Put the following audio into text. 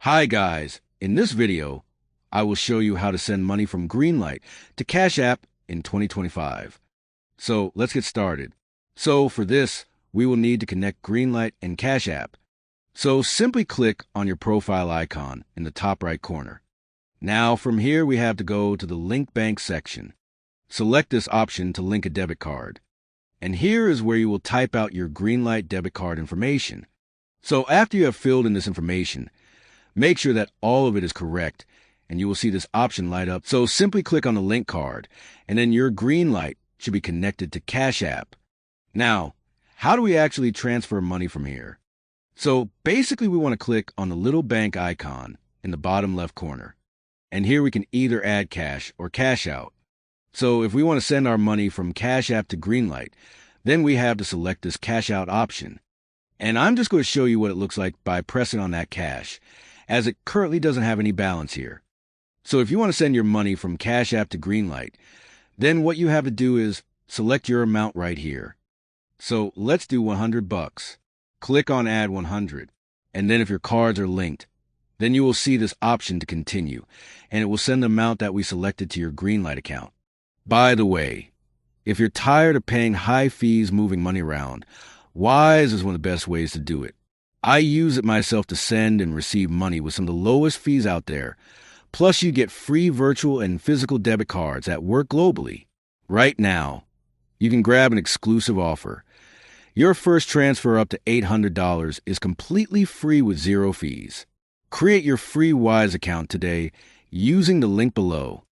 Hi guys, in this video, I will show you how to send money from Greenlight to Cash App in 2025. So let's get started. So for this, we will need to connect Greenlight and Cash App. So simply click on your profile icon in the top right corner. Now from here, we have to go to the Link Bank section. Select this option to link a debit card. And here is where you will type out your Greenlight debit card information. So after you have filled in this information, make sure that all of it is correct, and you will see this option light up. So simply click on the link card, and then your Greenlight should be connected to Cash App. Now, how do we actually transfer money from here? So basically, we want to click on the little bank icon in the bottom left corner. And here we can either add cash or cash out. So if we want to send our money from Cash App to Greenlight, then we have to select this cash out option. And I'm just going to show you what it looks like by pressing on that cash, as it currently doesn't have any balance here. So if you want to send your money from Cash App to Greenlight, then what you have to do is select your amount right here. So let's do $100. Click on Add 100. And then if your cards are linked, then you will see this option to continue, and it will send the amount that we selected to your Greenlight account. By the way, if you're tired of paying high fees moving money around, Wise is one of the best ways to do it. I use it myself to send and receive money with some of the lowest fees out there. Plus, you get free virtual and physical debit cards that work globally. Right now, you can grab an exclusive offer. Your first transfer up to $800 is completely free with zero fees. Create your free Wise account today using the link below.